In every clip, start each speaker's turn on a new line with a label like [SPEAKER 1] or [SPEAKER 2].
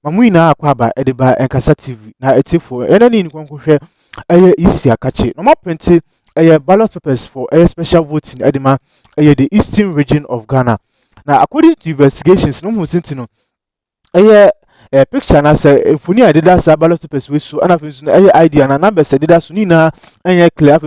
[SPEAKER 1] Mamuina Aquaba, Ediba, and Casa TV, now it's for any in Concourse, ßrèak. No more printed ballot papers for a special voting, Edema, the eastern region of Ghana. Now, according to investigations, no more sentinel, a picture na say if we did that ballot papers we so and I idea and numbers did that sunina and clear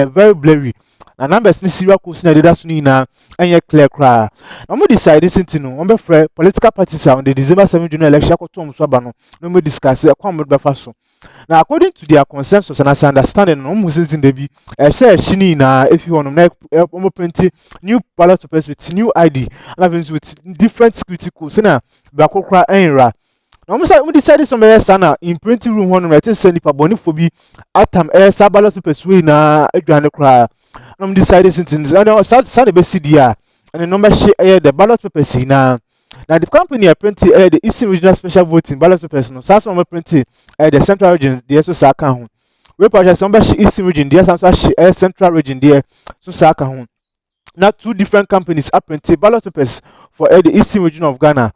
[SPEAKER 1] very blurry. And numbers ni ßrèak course na did that sunina and clear cry. No more decide sentinel on be political parties on the December 7 June election ko to no more discuss e kwam be faso. Now, according to their consensus and as understanding, no Muslims in the be say shini na if you want to print new ballot papers with new ID and with different security codes na bakokra enra. Now, we decided somewhere sana in printing room one right send nipa boni fobi atam ballot papers we na adwane kra. Now, we decided since and start be CDR and the number the ballot papers na. Now the company printed the Eastern Regional Special Voting ballot papers. No, some printed the Central Region. The so ßrèak. We purchase some Eastern Region. The some Central Region. The so ßrèak. Now two different companies are printed ballot papers for the Eastern Region of Ghana.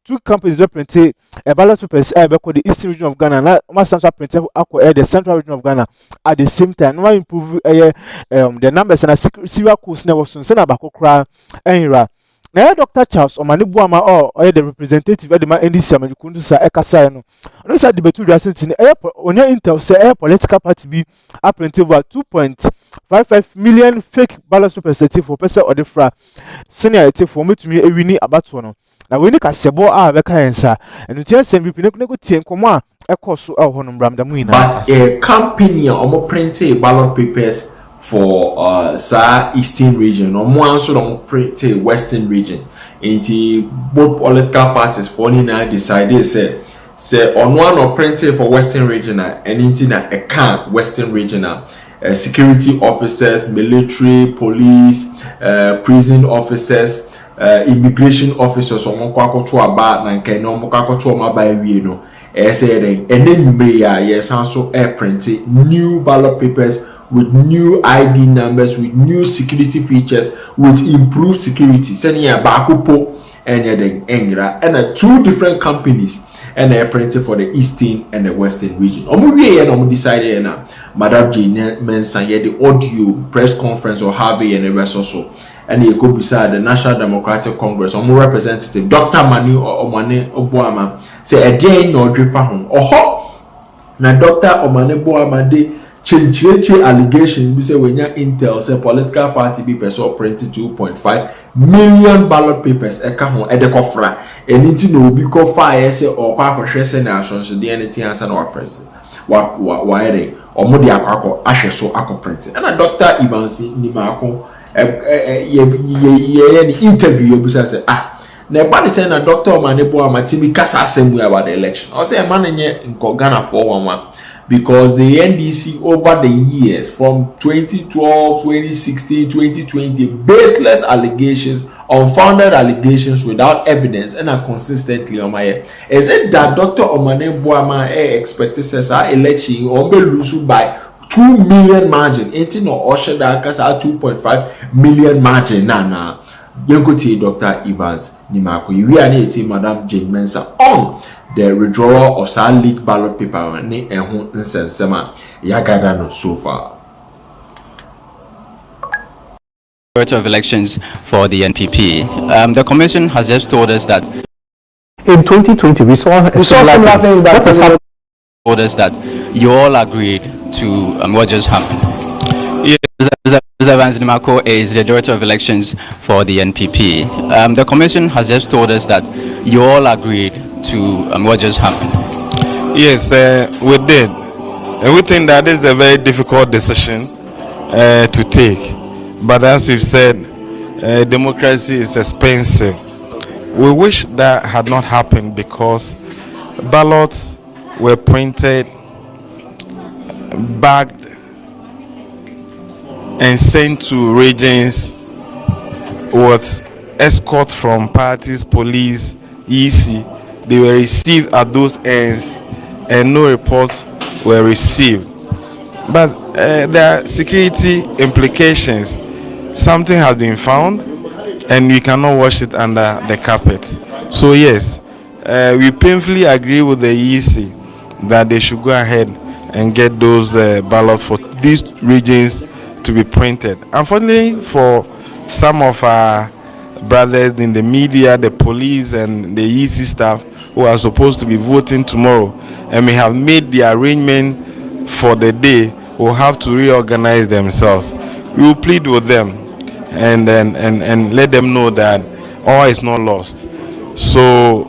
[SPEAKER 1] Two companies are printed ballot papers for the Eastern Region of Ghana. Now one are printed the Central Region of Ghana at the same time. Now improve the numbers and a ßrèak course never soon. Send about Kokra and now, Dr. Charles Omanibuama or the representative of the NDC Amajukundusa Ekasai no. No said the betu in on your intel say political party be apprentice over 2.55 million fake ballot papers for person or the fra senior for me to me a winning about one. Now we need a sebo beka and you send we go tie nkoma e course honum bram da muina.
[SPEAKER 2] But a company or printed ballot papers for Eastern region or more so don't print Western region. Into both political parties for now decided say on one or printed for Western region and into a camp Western regional security officers, military, police, prison officers, immigration officers or mokako to about nanke no mokako to ma by we no say and then yes also printed new ballot papers with new ID numbers, with new security features, with improved security. Sending a bakupo and then engra and two different companies and they printed for the Eastern and the Western region. We decided na Madam Jane Mensan the audio press conference or Harvey and the rest also. And he go beside the National Democratic Congress or more representative Dr. Manu or Omane Obuama say a day no drifa home. Na Dr. Omane Obuama de change allegations we say when your intel say political party be person printed 2.5 million ballot papers e ka ho e de kofra anything no be ko fire say or kwa hwehwe say na asonso de anything answer na president wa ere omo de akwakọ ahwe so print and Dr. Ivansi Nimako ye interview you say na everybody say na Dr. Omanebo Amatimi kasa asem about the election or say man nye nko Ghana 411 because the NDC over the years from 2012, 2016, 2020, baseless allegations, unfounded allegations without evidence and are consistently on my head. Is it that Dr. Omane Boama expected our election or be lose by 2 million margin? 18 or Osha Dakas are 2.5 million margin. Nah. You go to Dr. Evans Nimako. You are the Madam Jane Mensa on the withdrawal of our leak ballot paper and who insensema yagadano so far.
[SPEAKER 3] Of elections for the NPP. The commission has just told us that
[SPEAKER 4] in 2020 we saw similar things, but what has
[SPEAKER 3] told us that you all agreed to what just happened.
[SPEAKER 5] Yes.
[SPEAKER 3] Mr. Evans Nimako is the director of elections for the NPP. The commission has just told us that you all agreed to what just happened.
[SPEAKER 5] Yes, we did. And we think that is a very difficult decision to take. But as we've said, democracy is expensive. We wish that had not happened because ballots were printed, bagged, and sent to regions with escort from parties, police, EC. They were received at those ends and no reports were received. But there are security implications. Something has been found and we cannot wash it under the carpet. So yes, we painfully agree with the EC that they should go ahead and get those ballots for these regions to be printed. Unfortunately, for some of our brothers in the media, the police, and the EC staff who are supposed to be voting tomorrow and may have made the arrangement for the day, will have to reorganize themselves. We will plead with them and let them know that all is not lost. So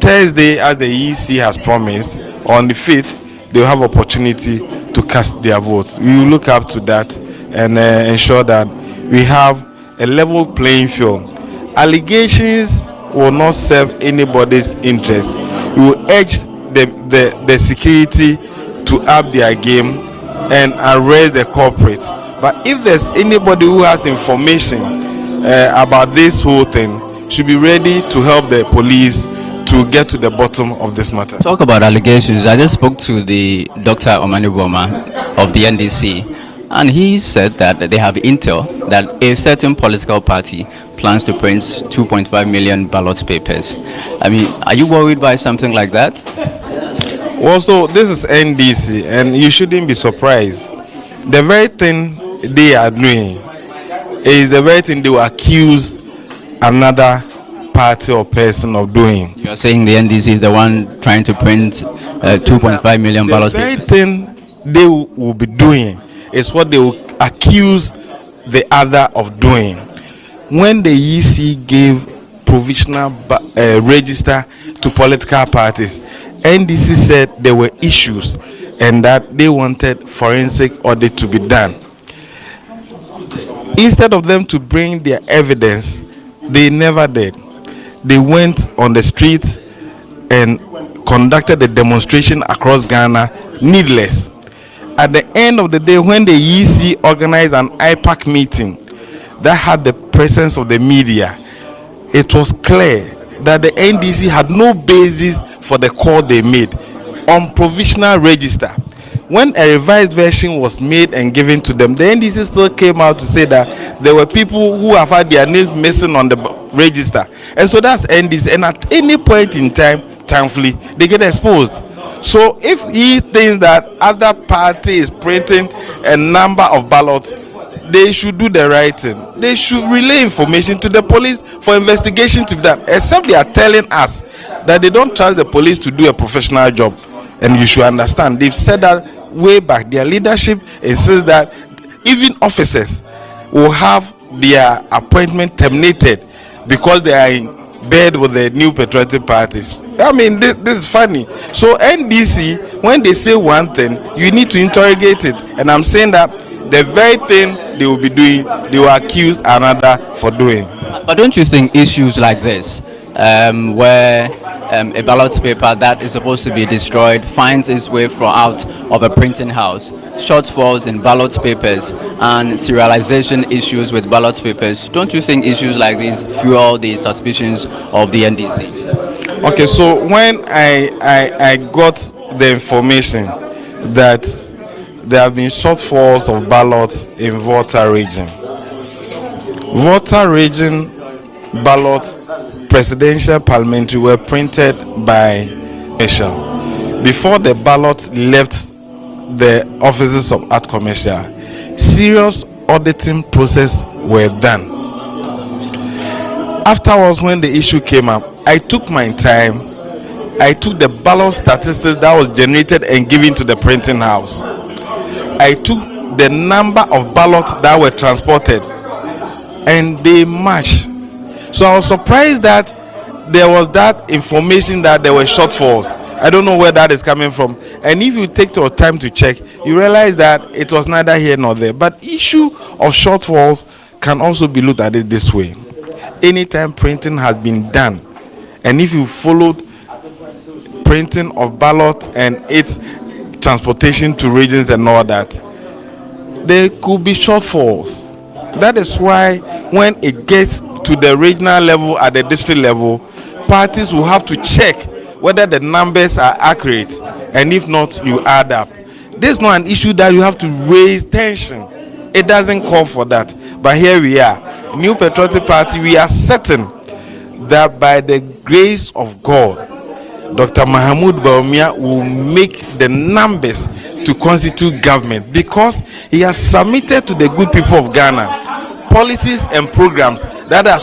[SPEAKER 5] Thursday, as the EC has promised, on the 5th, they will have opportunity to cast their votes. We will look up to that and ensure that we have a level playing field. Allegations will not serve anybody's interest. We will urge the security to up their game and arrest the culprit. But if there's anybody who has information about this whole thing, should be ready to help the police to get to the bottom of this matter.
[SPEAKER 3] Talk about allegations. I just spoke to the Dr. Omani Boma of the NDC, and he said that they have intel that a certain political party plans to print 2.5 million ballot papers. I mean, are you worried by something like that?
[SPEAKER 5] Also, this is NDC, and you shouldn't be surprised. The very thing they are doing is the very thing they will accuse another party or person of doing.
[SPEAKER 3] You are saying the NDC is the one trying to print 2.5 million ballot papers?
[SPEAKER 5] The very thing they will be doing is what they will accuse the other of doing. When the EC gave provisional register to political parties, NDC said there were issues and that they wanted forensic audit to be done. Instead of them to bring their evidence, they never did. They went on the streets and conducted a demonstration across Ghana, needless. At the end of the day, when the EC organized an IPAC meeting that had the presence of the media, it was clear that the NDC had no basis for the call they made on provisional register. When a revised version was made and given to them, the NDC still came out to say that there were people who have had their names missing on the register. And so that's NDC. And at any point in time, thankfully, they get exposed. So if he thinks that other party is printing a number of ballots, they should do the right thing. They should relay information to the police for investigation to be done. Except they are telling us that they don't trust the police to do a professional job. And you should understand, they've said that way back. Their leadership insists that even officers will have their appointment terminated because they are in bed with the new patriotic parties. I mean, this is funny. So NDC, when they say one thing, you need to interrogate it. And I'm saying that the very thing they will be doing, they will accuse another for doing.
[SPEAKER 3] But don't you think issues like this, where a ballot paper that is supposed to be destroyed finds its way out of a printing house, shortfalls in ballot papers, and serialization issues with ballot papers, don't you think issues like these fuel the suspicions of the NDC?
[SPEAKER 5] Okay, so when I got the information that there have been shortfalls of ballots in Volta region ballots, presidential, parliamentary, were printed by Commercial. Before the ballots left the offices of Art Commercial, serious auditing process were done. Afterwards, when the issue came up, I took my time. I took the ballot statistics that was generated and given to the printing house. I took the number of ballots that were transported, and they matched. So I was surprised that there was that information that there were shortfalls. I don't know where that is coming from. And if you take your time to check, you realize that it was neither here nor there. But issue of shortfalls can also be looked at it this way. Anytime printing has been done, and if you followed printing of ballot and its transportation to regions and all that, there could be shortfalls. That is why when it gets to the regional level, at the district level, parties will have to check whether the numbers are accurate, and if not, you add up. This is not an issue that you have to raise tension. It doesn't call for that. But here we are, New Patriotic Party. We are certain that by the grace of God, Dr. Mahmoud Bawumia will make the numbers to constitute government, because he has submitted to the good people of Ghana policies and programs that are